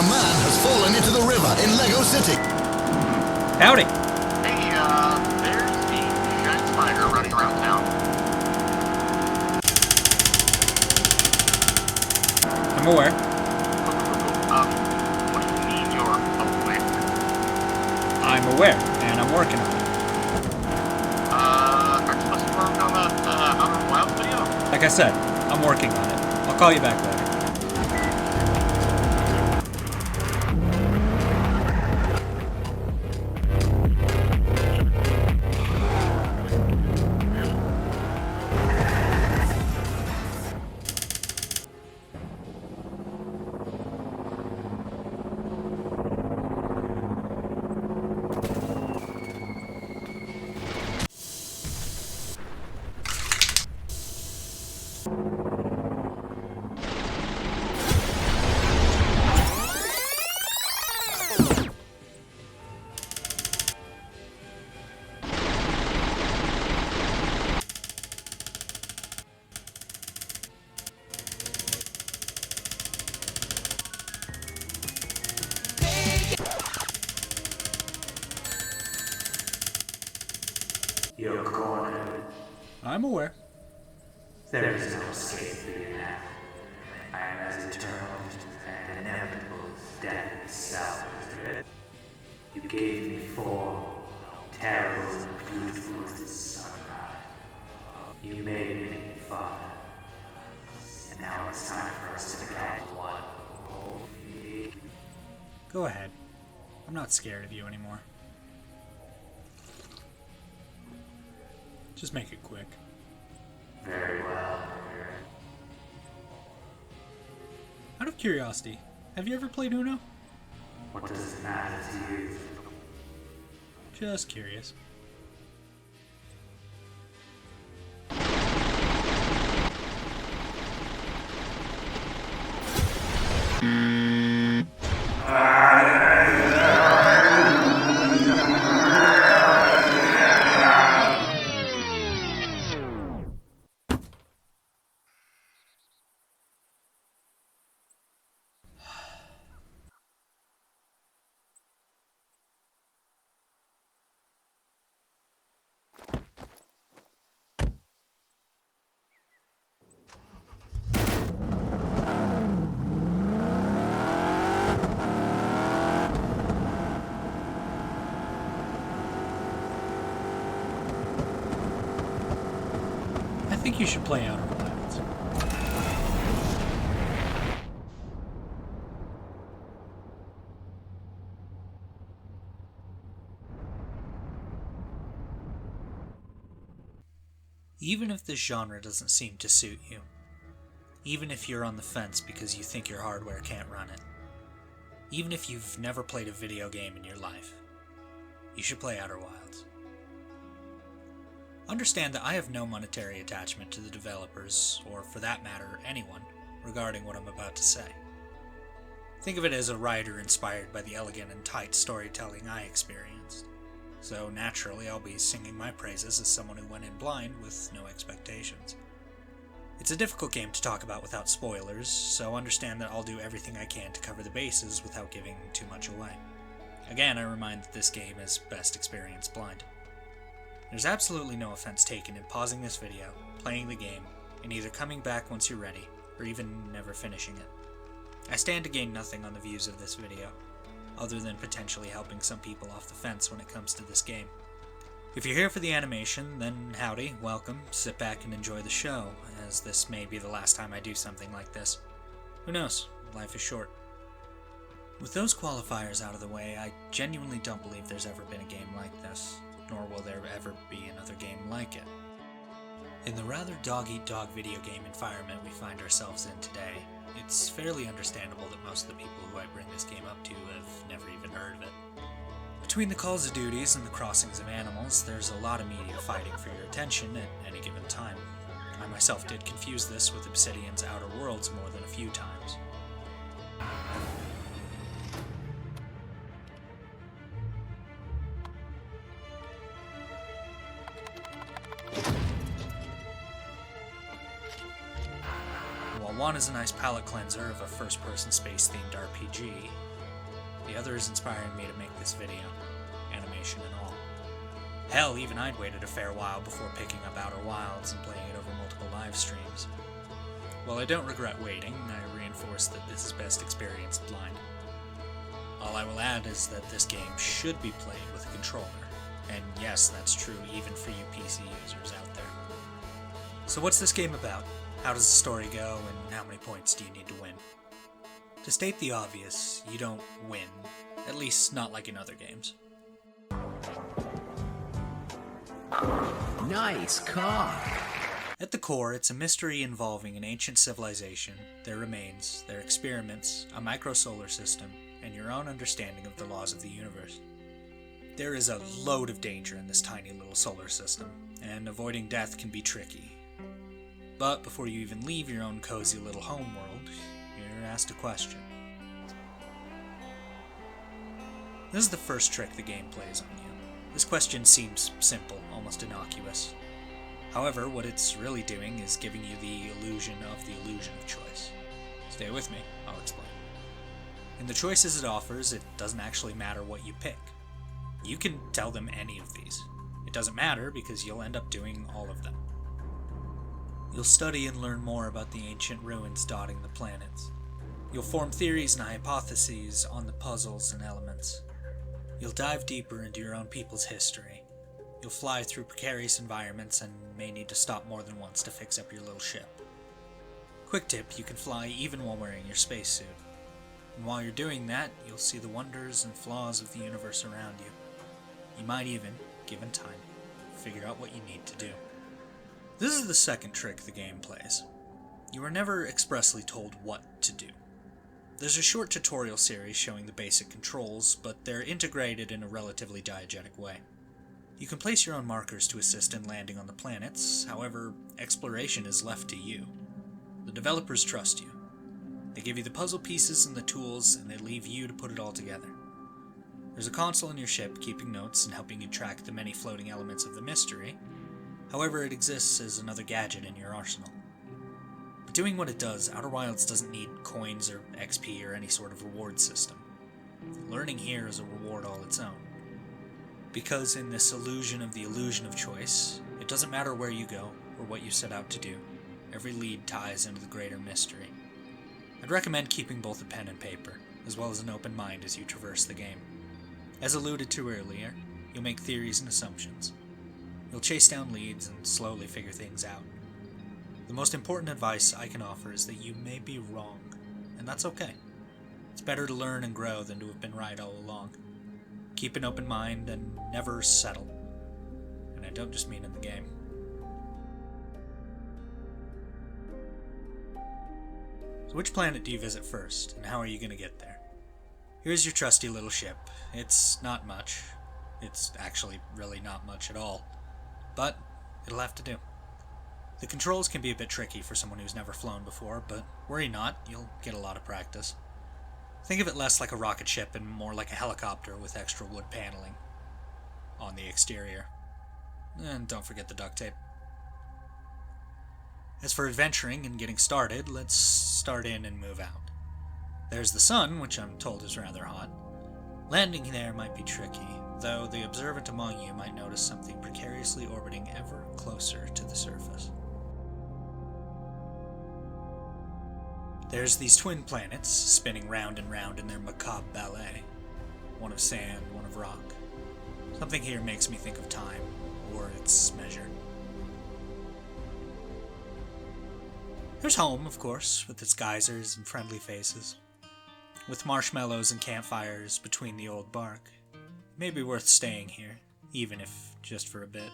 A man has fallen into the river in Lego City. Howdy. Hey, there's the giant spider running around town. I'm aware. What do you mean you're aware? I'm aware, and I'm working on it. Aren't you supposed to work on that, Outer Wilds video? Like I said, I'm working on it. I'll call you back later. You're cornered. I'm aware. There is no escape for you now. I am as eternal and inevitable as death itself. You gave me form, terrible and beautiful as the sunrise. You made me father. And now it's time for us to become one. Go ahead. I'm not scared of you anymore. Just make it quick. Very well. Out of curiosity, have you ever played Uno? What does it matter to you? Just curious. I think you should play Outer Wilds. Even if this genre doesn't seem to suit you, even if you're on the fence because you think your hardware can't run it, even if you've never played a video game in your life, you should play Outer Wilds. Understand that I have no monetary attachment to the developers, or for that matter, anyone, regarding what I'm about to say. Think of it as a writer inspired by the elegant and tight storytelling I experienced. So naturally, I'll be singing my praises as someone who went in blind with no expectations. It's a difficult game to talk about without spoilers, so understand that I'll do everything I can to cover the bases without giving too much away. Again, I remind that this game is best experienced blind. There's absolutely no offense taken in pausing this video, playing the game, and either coming back once you're ready, or even never finishing it. I stand to gain nothing on the views of this video, other than potentially helping some people off the fence when it comes to this game. If you're here for the animation, then howdy, welcome, sit back and enjoy the show, as this may be the last time I do something like this. Who knows, life is short. With those qualifiers out of the way, I genuinely don't believe there's ever been a game like this, nor will there ever be another game like it. In the rather dog-eat-dog video game environment we find ourselves in today, it's fairly understandable that most of the people who I bring this game up to have never even heard of it. Between the calls of duties and the crossings of animals, there's a lot of media fighting for your attention at any given time. I myself did confuse this with Obsidian's Outer Worlds more than a few times. While one is a nice palate cleanser of a first-person space-themed RPG, The other is inspiring me to make this video, animation and all. Hell, even I'd waited a fair while before picking up Outer Wilds and playing it over multiple live streams. While I don't regret waiting, I reinforce that this is best experienced blind. All I will add is that this game should be played with a controller, and yes, that's true even for you PC users out there. So what's this game about? How does the story go, and how many points do you need to win? To state the obvious, you don't win, at least not like in other games. Nice car. At the core, it's a mystery involving an ancient civilization, their remains, their experiments, a microsolar system, and your own understanding of the laws of the universe. There is a load of danger in this tiny little solar system, and avoiding death can be tricky. But before you even leave your own cozy little homeworld, you're asked a question. This is the first trick the game plays on you. This question seems simple, almost innocuous. However, what it's really doing is giving you the illusion of choice. Stay with me, I'll explain. In the choices it offers, it doesn't actually matter what you pick. You can tell them any of these. It doesn't matter because you'll end up doing all of them. You'll study and learn more about the ancient ruins dotting the planets. You'll form theories and hypotheses on the puzzles and elements. You'll dive deeper into your own people's history. You'll fly through precarious environments and may need to stop more than once to fix up your little ship. Quick tip, you can fly even while wearing your spacesuit. And while you're doing that, you'll see the wonders and flaws of the universe around you. You might even, given time, figure out what you need to do. This is the second trick the game plays. You are never expressly told what to do. There's a short tutorial series showing the basic controls, but they're integrated in a relatively diegetic way. You can place your own markers to assist in landing on the planets, however, exploration is left to you. The developers trust you. They give you the puzzle pieces and the tools, and they leave you to put it all together. There's a console in your ship keeping notes and helping you track the many floating elements of the mystery. However, it exists as another gadget in your arsenal. But doing what it does, Outer Wilds doesn't need coins or XP or any sort of reward system. Learning here is a reward all its own. Because in this illusion of choice, it doesn't matter where you go or what you set out to do. Every lead ties into the greater mystery. I'd recommend keeping both a pen and paper, as well as an open mind as you traverse the game. As alluded to earlier, you'll make theories and assumptions. You'll chase down leads and slowly figure things out. The most important advice I can offer is that you may be wrong, and that's okay. It's better to learn and grow than to have been right all along. Keep an open mind and never settle. And I don't just mean in the game. So which planet do you visit first, and how are you going to get there? Here's your trusty little ship. It's not much. It's actually really not much at all. But it'll have to do. The controls can be a bit tricky for someone who's never flown before, but worry not, you'll get a lot of practice. Think of it less like a rocket ship and more like a helicopter with extra wood paneling on the exterior. And don't forget the duct tape. As for adventuring and getting started, let's start in and move out. There's the sun, which I'm told is rather hot. Landing there might be tricky, though the observant among you might notice something precariously orbiting ever closer to the surface. There's these twin planets, spinning round and round in their macabre ballet. One of sand, one of rock. Something here makes me think of time, or its measure. There's home, of course, with its geysers and friendly faces. With marshmallows and campfires between the old bark. It may be worth staying here, even if just for a bit.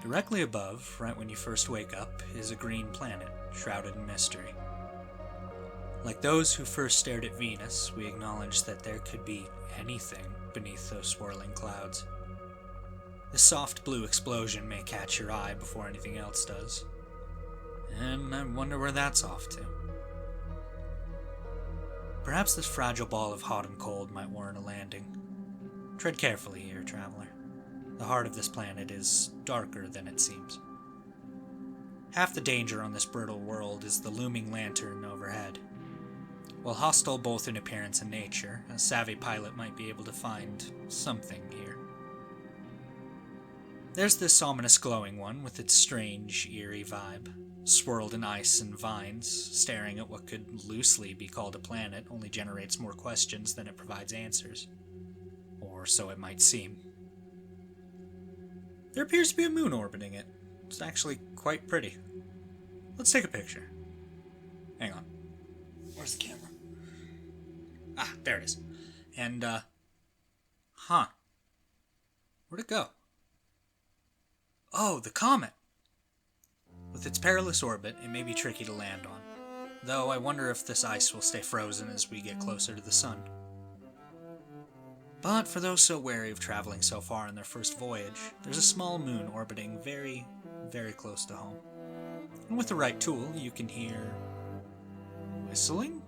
Directly above, right when you first wake up, is a green planet, shrouded in mystery. Like those who first stared at Venus, we acknowledge that there could be anything beneath those swirling clouds. This soft blue explosion may catch your eye before anything else does. And I wonder where that's off to. Perhaps this fragile ball of hot and cold might warrant a landing. Tread carefully here, traveler. The heart of this planet is darker than it seems. Half the danger on this brittle world is the looming lantern overhead. While hostile both in appearance and nature, a savvy pilot might be able to find something here. There's this ominous glowing one with its strange, eerie vibe, swirled in ice and vines, staring at what could loosely be called a planet only generates more questions than it provides answers. Or so it might seem. There appears to be a moon orbiting it. It's actually quite pretty. Let's take a picture. Hang on. Where's the camera? Ah, there it is. And, Where'd it go? Oh, the comet! With its perilous orbit, it may be tricky to land on. Though I wonder if this ice will stay frozen as we get closer to the sun. But for those so wary of traveling so far on their first voyage, there's a small moon orbiting very, very close to home. And with the right tool, you can hear... whistling?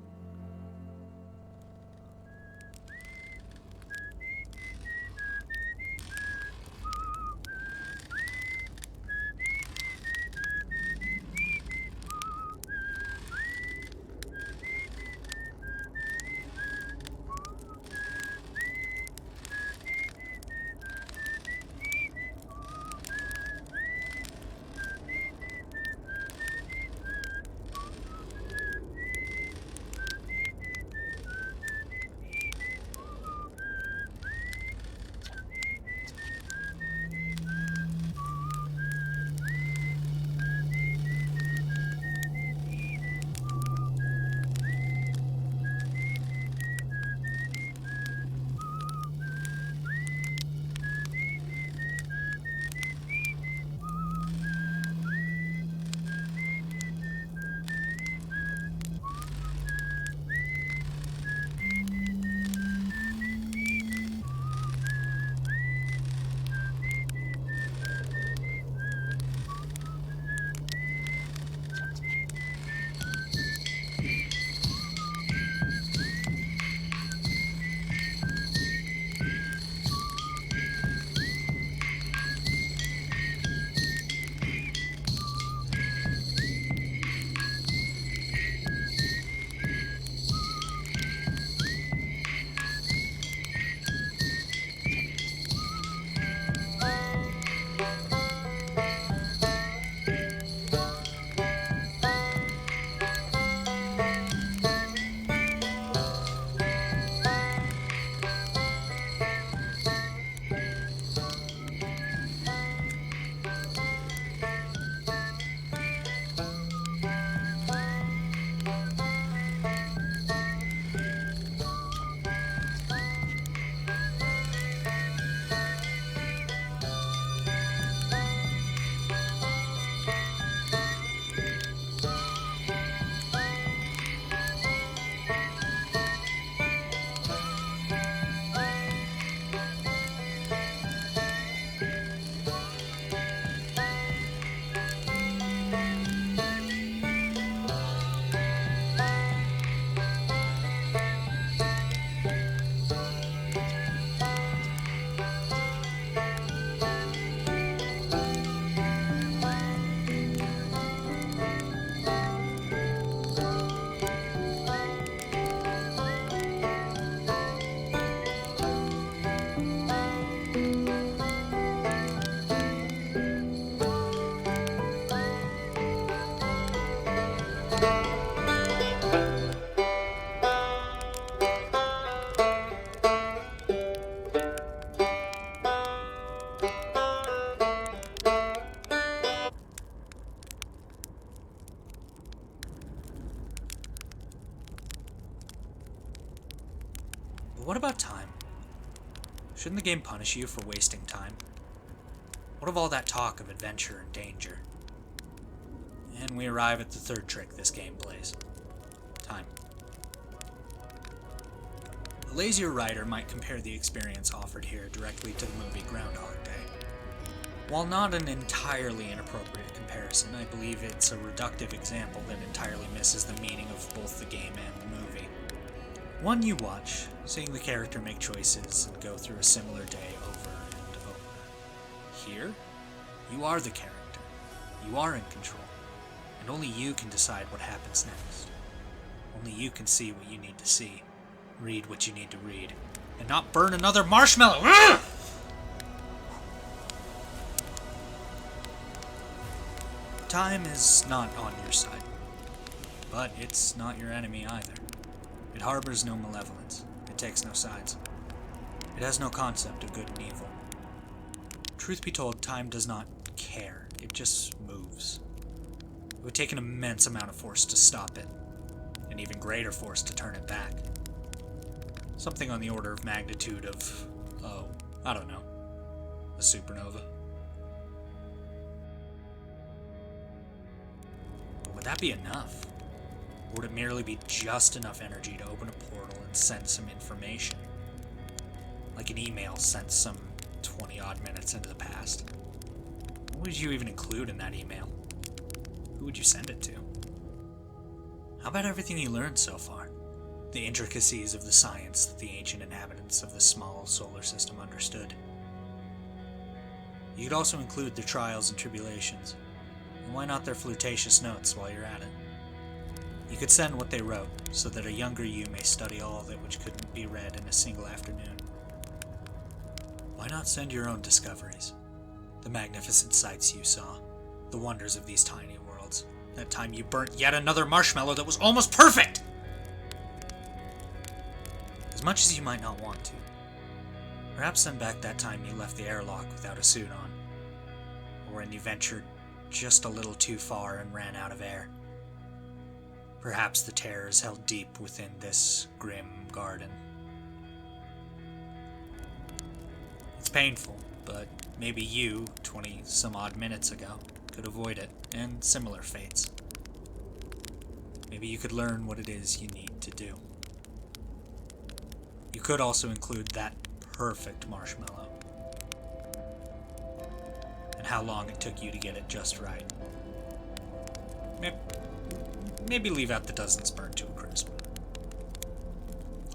What about time? Shouldn't the game punish you for wasting time? What of all that talk of adventure and danger? And we arrive at the third trick this game plays. Time. A lazier writer might compare the experience offered here directly to the movie Groundhog Day. While not an entirely inappropriate comparison, I believe it's a reductive example that entirely misses the meaning of both the game and the movie. One you watch, seeing the character make choices and go through a similar day over and over. Here, you are the character. You are in control. And only you can decide what happens next. Only you can see what you need to see, read what you need to read, and not burn another marshmallow! Ugh! Time is not on your side, but it's not your enemy either. It harbors no malevolence. It takes no sides. It has no concept of good and evil. Truth be told, time does not care. It just moves. It would take an immense amount of force to stop it, an even greater force to turn it back. Something on the order of magnitude of, I don't know, a supernova. But would that be enough? Or would it merely be just enough energy to open a portal and send some information? Like an email sent some 20-odd minutes into the past. What would you even include in that email? Who would you send it to? How about everything you learned so far? The intricacies of the science that the ancient inhabitants of this small solar system understood. You could also include their trials and tribulations. And why not their flirtatious notes while you're at it? You could send what they wrote, so that a younger you may study all of it which couldn't be read in a single afternoon. Why not send your own discoveries? The magnificent sights you saw, the wonders of these tiny worlds, that time you burnt yet another marshmallow that was almost perfect! As much as you might not want to. Perhaps send back that time you left the airlock without a suit on, or when you ventured just a little too far and ran out of air. Perhaps the terrors held deep within this grim garden. It's painful, but maybe you, 20-some-odd minutes ago, could avoid it, and similar fates. Maybe you could learn what it is you need to do. You could also include that perfect marshmallow, and how long it took you to get it just right. Maybe leave out the dozens burned to a crisp.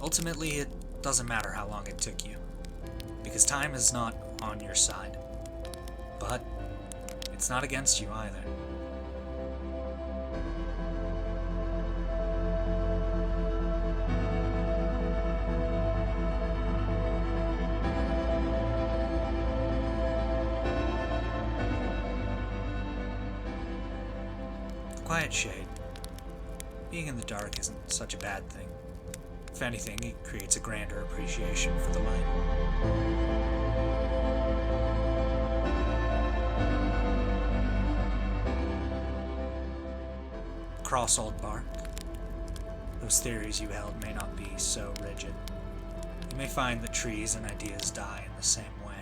Ultimately, it doesn't matter how long it took you, because time is not on your side. But it's not against you either. The quiet shade. Being in the dark isn't such a bad thing. If anything, it creates a grander appreciation for the light. Cross old bark. Those theories you held may not be so rigid. You may find that trees and ideas die in the same way.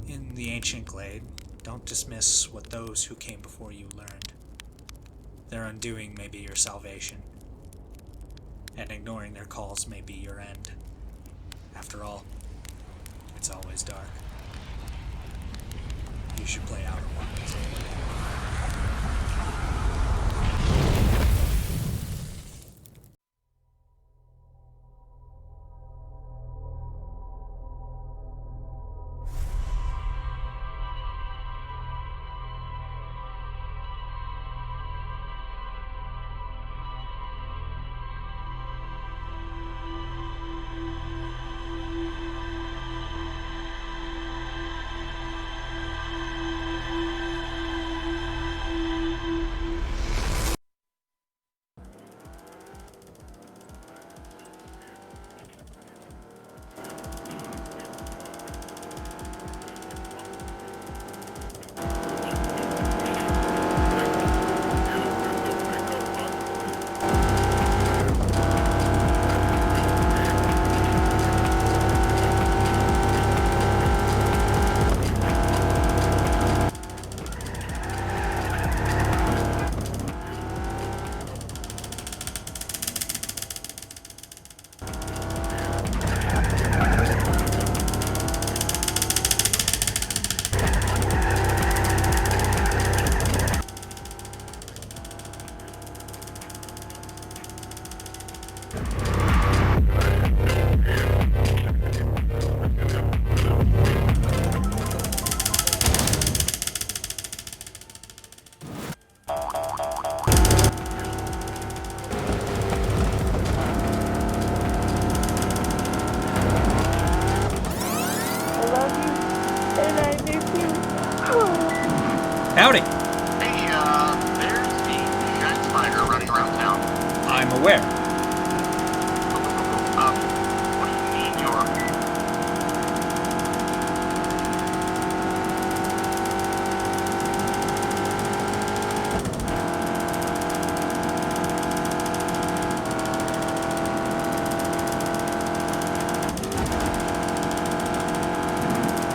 In the ancient glade, don't dismiss what those who came before you learned. Their undoing may be your salvation, and ignoring their calls may be your end. After all, it's always dark. You should play Outer Wilds. love you, and I miss you. Howdy! Hey, there's the giant spider running around town. I'm aware.